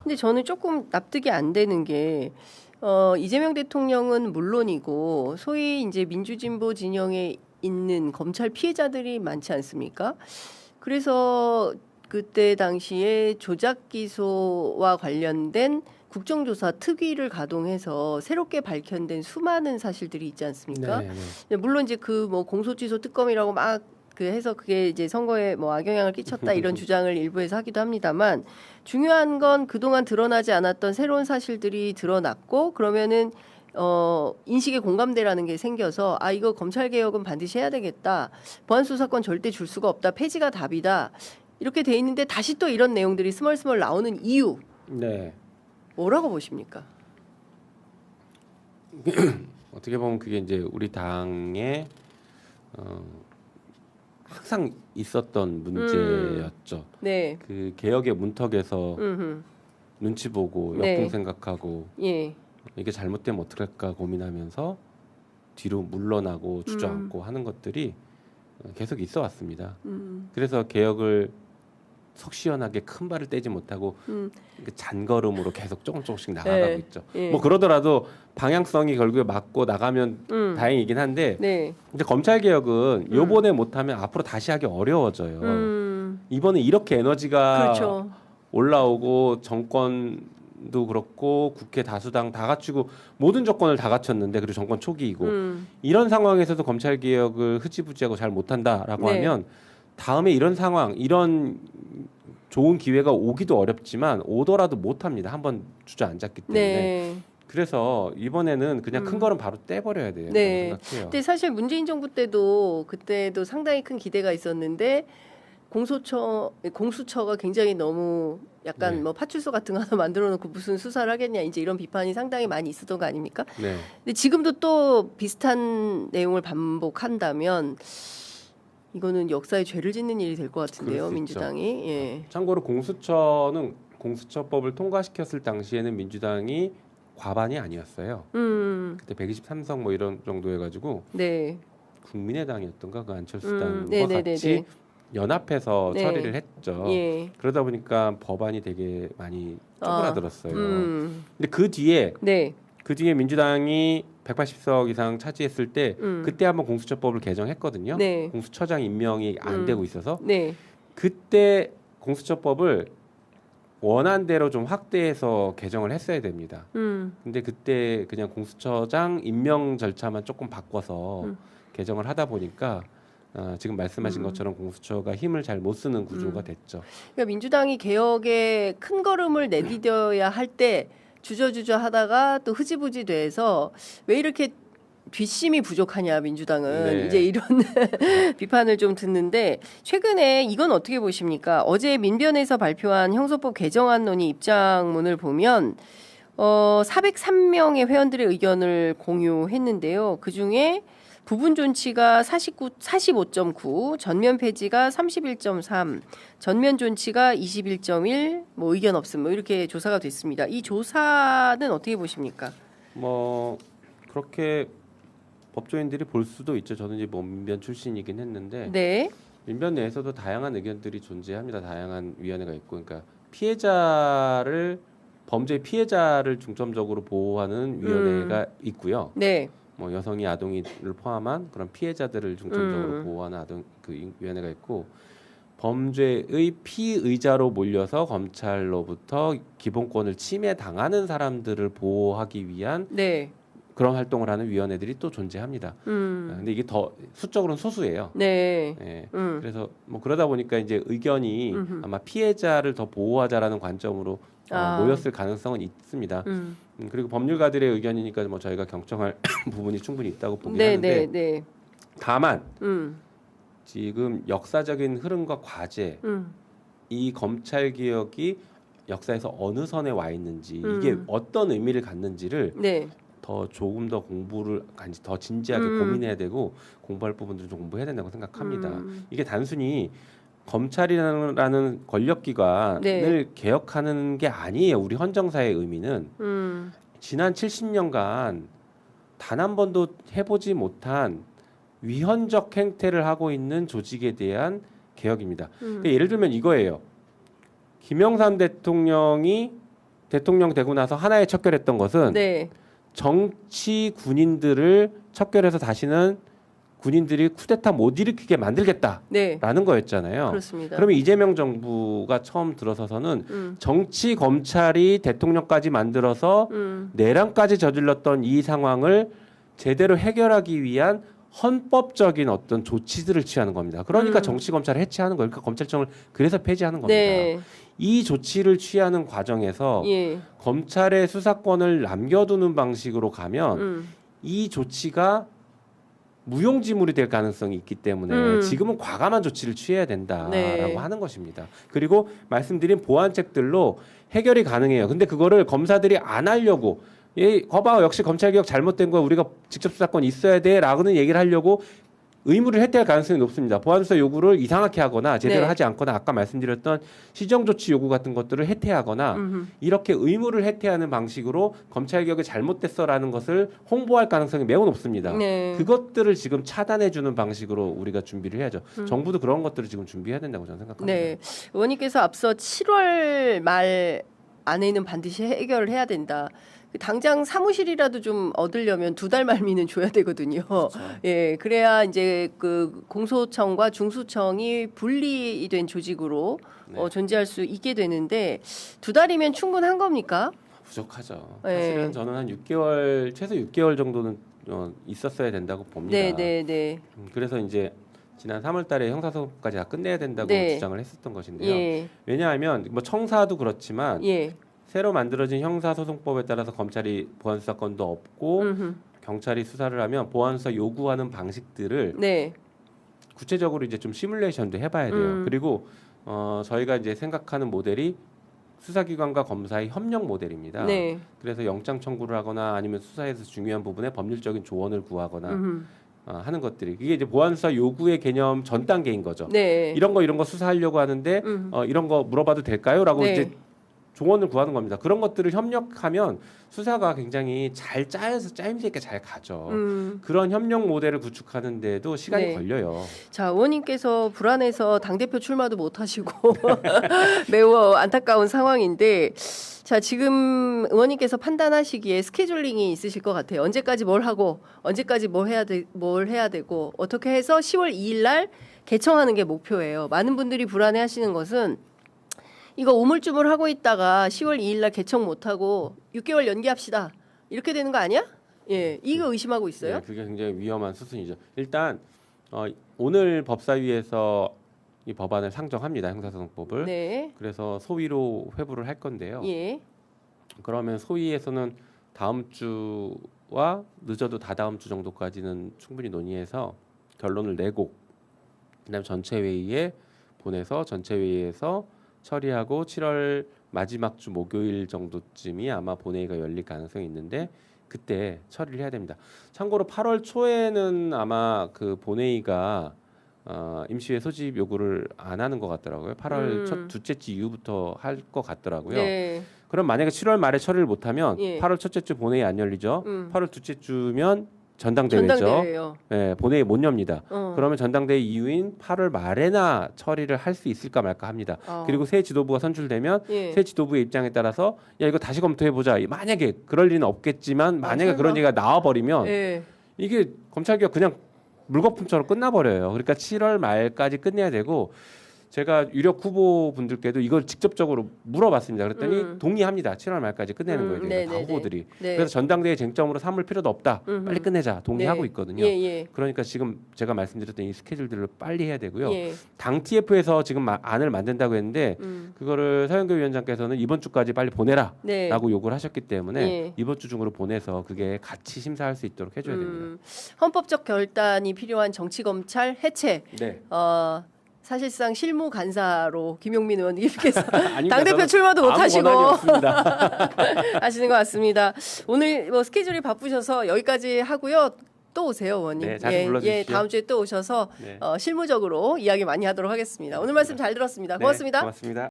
근데 저는 조금 납득이 안 되는 게 이재명 대통령은 물론이고 소위 이제 민주진보 진영에 있는 검찰 피해자들이 많지 않습니까? 그래서 그때 당시에 조작 기소와 관련된 국정조사 특위를 가동해서 새롭게 밝혀낸 수많은 사실들이 있지 않습니까? 물론 이제 그 뭐 공소취소 특검이라고 막 그 해서 그게 이제 선거에 뭐 악영향을 끼쳤다 이런 주장을 일부에서 하기도 합니다만 중요한 건 그동안 드러나지 않았던 새로운 사실들이 드러났고 그러면은 인식의 공감대라는 게 생겨서 아 이거 검찰 개혁은 반드시 해야 되겠다. 보안 수사권 절대 줄 수가 없다. 폐지가 답이다. 이렇게 돼 있는데 다시 또 이런 내용들이 스멀스멀 나오는 이유. 네. 뭐라고 보십니까? 어떻게 보면 그게 이제 우리 당의 항상 있었던 문제였죠. 네. 그 개혁의 문턱에서 눈치 보고 역풍 네. 생각하고 예. 이게 잘못되면 어떡할까 고민하면서 뒤로 물러나고 주저앉고 하는 것들이 계속 있어 왔습니다. 그래서 개혁을 속 시원하게 큰 발을 떼지 못하고 잔걸음으로 계속 조금씩 나아가고 네. 있죠. 예. 뭐 그러더라도 방향성이 결국에 맞고 나가면 다행이긴 한데 네. 이제 검찰 개혁은 요번에 못하면 앞으로 다시 하기 어려워져요. 이번에 이렇게 에너지가 그렇죠. 올라오고 정권도 그렇고 국회 다수당 다 갖추고 모든 조건을 다 갖췄는데 그리고 정권 초기이고 이런 상황에서도 검찰 개혁을 흐지부지하고 잘 못한다라고 네. 하면 다음에 이런 상황 이런 좋은 기회가 오기도 어렵지만 오더라도 못합니다. 한번 주저앉았기 때문에. 네. 그래서 이번에는 그냥 큰 거는 바로 떼버려야 돼요. 네. 생각해요. 근데 사실 문재인 정부 때도 그때도 상당히 큰 기대가 있었는데 공수처가 굉장히 너무 약간 네. 뭐 파출소 같은 거 하나 만들어 놓고 무슨 수사를 하겠냐 이제 이런 비판이 상당히 많이 있었던 거 아닙니까? 네. 근데 지금도 또 비슷한 내용을 반복한다면 이거는 역사에 죄를 짓는 일이 될 것 같은데요, 그럴 수 민주당이. 예. 참고로 공수처는 공수처법을 통과시켰을 당시에는 민주당이 과반이 아니었어요. 그때 123석 뭐 이런 정도 해가지고 네. 국민의당이었던가 그 안철수 당과 네네네네. 같이 연합해서 네. 처리를 했죠. 예. 그러다 보니까 법안이 되게 많이 쪼그라들었어요. 근데 네. 그 뒤에 민주당이 180석 이상 차지했을 때 그때 한번 공수처법을 개정했거든요. 네. 공수처장 임명이 안 되고 있어서 네. 그때 공수처법을 원안대로 좀 확대해서 개정을 했어야 됩니다. 근데 그때 그냥 공수처장 임명 절차만 조금 바꿔서 개정을 하다 보니까 지금 말씀하신 것처럼 공수처가 힘을 잘 못 쓰는 구조가 됐죠. 그러니까 민주당이 개혁에 큰 걸음을 내디뎌야 할 때 주저주저 하다가 또 흐지부지 돼서 왜 이렇게 뒷심이 부족하냐 민주당은 네. 이제 이런 비판을 좀 듣는데 최근에 이건 어떻게 보십니까? 어제 민변에서 발표한 형소법 개정안논의 입장문을 보면 403명의 회원들의 의견을 공유했는데요. 그중에 부분 존치가 45.9, 전면 폐지가 31.3, 전면 존치가 21.1, 뭐 의견 없음, 뭐 이렇게 조사가 됐습니다. 이 조사는 어떻게 보십니까? 뭐 그렇게 법조인들이 볼 수도 있죠. 저는 이제 뭐 민변 출신이긴 했는데 네. 민변 내에서도 다양한 의견들이 존재합니다. 다양한 위원회가 있고, 그러니까 범죄 피해자를 중점적으로 보호하는 위원회가 있고요. 네. 뭐 여성이 아동을 포함한 그런 피해자들을 중점적으로 보호하는 그 위원회가 있고, 범죄의 피의자로 몰려서 검찰로부터 기본권을 침해당하는 사람들을 보호하기 위한 네. 그런 활동을 하는 위원회들이 또 존재합니다. 근데 이게 더 수적으로는 소수예요. 네. 예. 그래서 뭐 그러다 보니까 이제 의견이 아마 피해자를 더 보호하자라는 관점으로 모였을 가능성은 있습니다. 그리고 법률가들의 의견이니까 뭐 저희가 경청할 부분이 충분히 있다고 보긴 하는데, 네. 다만 지금 역사적인 흐름과 과제, 이 검찰 개혁이 역사에서 어느 선에 와 있는지, 이게 어떤 의미를 갖는지를 네. 조금 더 공부를 더 진지하게 고민해야 되고, 공부할 부분들을 좀 공부해야 된다고 생각합니다. 이게 단순히 검찰이라는 권력기관을 네. 개혁하는 게 아니에요. 우리 헌정사의 의미는 지난 70년간 단 한 번도 해보지 못한 위헌적 행태를 하고 있는 조직에 대한 개혁입니다. 그러니까 예를 들면 이거예요. 김영삼 대통령이 대통령 되고 나서 하나에 척결했던 것은 네. 정치 군인들을 척결해서 다시는 군인들이 쿠데타 못 일으키게 만들겠다라는 네. 거였잖아요. 그렇습니다. 그러면 이재명 정부가 처음 들어서서는 정치 검찰이 대통령까지 만들어서 내란까지 저질렀던 이 상황을 제대로 해결하기 위한 헌법적인 어떤 조치들을 취하는 겁니다. 그러니까 정치 검찰을 해체하는 거예요. 그러니까 검찰청을 그래서 폐지하는 겁니다. 네. 이 조치를 취하는 과정에서 예. 검찰의 수사권을 남겨두는 방식으로 가면 이 조치가 무용지물이 될 가능성이 있기 때문에 지금은 과감한 조치를 취해야 된다라고 네. 하는 것입니다. 그리고 말씀드린 보완책들로 해결이 가능해요. 근데 그거를 검사들이 안 하려고 거봐 역시 검찰개혁 잘못된 거 우리가 직접 수사권 있어야 돼라고는 얘기를 하려고 의무를 해태할 가능성이 높습니다. 보안수사 요구를 이상하게 하거나 제대로 네. 하지 않거나 아까 말씀드렸던 시정조치 요구 같은 것들을 해태하거나 이렇게 의무를 해태하는 방식으로 검찰개혁이 잘못됐어라는 것을 홍보할 가능성이 매우 높습니다. 네. 그것들을 지금 차단해주는 방식으로 우리가 준비를 해야죠. 정부도 그런 것들을 지금 준비해야 된다고 저는 생각합니다. 네. 의원님께서 앞서 7월 말 안에는 반드시 해결을 해야 된다. 당장 사무실이라도 좀 얻으려면 2달 말미는 줘야 되거든요. 그렇죠. 예, 그래야 이제 그 공소청과 중수청이 분리된 조직으로 네. 존재할 수 있게 되는데 2달이면 충분한 겁니까? 부족하죠. 네. 사실은 저는 한 6개월 최소 6개월 정도는 있었어야 된다고 봅니다. 네, 네, 네. 그래서 이제 지난 3월달에 형사소송까지 다 끝내야 된다고 네. 주장을 했었던 것인데요. 예, 왜냐하면 뭐 청사도 그렇지만 예. 새로 만들어진 형사소송법에 따라서 검찰이 보안수사권도 없고 경찰이 수사를 하면 보안수사 요구하는 방식들을 네. 구체적으로 이제 좀 시뮬레이션도 해봐야 돼요. 그리고 저희가 이제 생각하는 모델이 수사기관과 검사의 협력 모델입니다. 네. 그래서 영장 청구를 하거나 아니면 수사에서 중요한 부분에 법률적인 조언을 구하거나 하는 것들이 이게 이제 보안수사 요구의 개념 전 단계인 거죠. 네. 이런 거 수사하려고 하는데 이런 거 물어봐도 될까요?라고 네. 이제 조언을 구하는 겁니다. 그런 것들을 협력하면 수사가 굉장히 잘 짜여서 짜임새 있게 잘 가죠. 그런 협력 모델을 구축하는 데도 시간이 네. 걸려요. 자, 의원님께서 불안해서 당대표 출마도 못 하시고 매우 안타까운 상황인데 자, 지금 의원님께서 판단하시기에 스케줄링이 있으실 것 같아요. 언제까지 뭘 하고 언제까지 뭘 해야 되고 어떻게 해서 10월 2일 날 개청하는 게 목표예요. 많은 분들이 불안해 하시는 것은 이거 우물쭈물 하고 있다가 10월 2일 날 개청 못 하고 6개월 연기합시다. 이렇게 되는 거 아니야? 예. 이거 의심하고 있어요? 네, 그게 굉장히 위험한 수순이죠. 일단 오늘 법사위에서 이 법안을 상정합니다. 형사소송법을. 네. 그래서 소위로 회부를 할 건데요. 예. 그러면 소위에서는 다음 주와 늦어도 다다음 주 정도까지는 충분히 논의해서 결론을 내고 그다음에 전체 회의에 보내서 전체 회의에서 처리하고 7월 마지막 주 목요일 정도쯤이 아마 본회의가 열릴 가능성이 있는데 그때 처리를 해야 됩니다. 참고로 8월 초에는 아마 그 본회의가 임시회 소집 요구를 안 하는 것 같더라고요. 8월 첫 둘째 주 이후부터 할 것 같더라고요. 네. 그럼 만약에 7월 말에 처리를 못하면 예. 8월 첫째 주 본회의 안 열리죠. 8월 둘째 주면 전당대회죠. 전당대회예요. 네, 본회의 못 엽니다. 어. 그러면 전당대회 이후인 8월 말에나 처리를 할 수 있을까 말까 합니다. 그리고 새 지도부가 선출되면 예. 새 지도부의 입장에 따라서 야 이거 다시 검토해 보자. 만약에 그럴 리는 없겠지만 만약에 설마. 그런 얘기가 나와 버리면 예. 이게 검찰개혁 그냥 물거품처럼 끝나버려요. 그러니까 7월 말까지 끝내야 되고 제가 유력 후보분들께도 이걸 직접적으로 물어봤습니다. 그랬더니 동의합니다. 7월 말까지 끝내는 거예요. 네네네. 다 후보들이. 네. 그래서 전당대회 쟁점으로 삼을 필요도 없다. 빨리 끝내자. 동의하고 네. 있거든요. 예, 예. 그러니까 지금 제가 말씀드렸던 이 스케줄들을 빨리 해야 되고요. 예. 당 TF에서 지금 안을 만든다고 했는데 그거를 서영교 위원장께서는 이번 주까지 빨리 보내라라고 네. 요구를 하셨기 때문에 예. 이번 주 중으로 보내서 그게 같이 심사할 수 있도록 해줘야 됩니다. 헌법적 결단이 필요한 정치검찰 해체. 네. 사실상 실무 간사로 김용민 의원님께서 아닙니다. 당대표 저는 출마도 못 아무 하시고 권한이 없습니다. 하시는 것 같습니다. 오늘 뭐 스케줄이 바쁘셔서 여기까지 하고요. 또 오세요, 의원님. 네, 자주 불러주십시오. 예, 다음 주에 또 오셔서 네. 실무적으로 이야기 많이 하도록 하겠습니다. 오늘 말씀 잘 들었습니다. 고맙습니다. 네, 고맙습니다.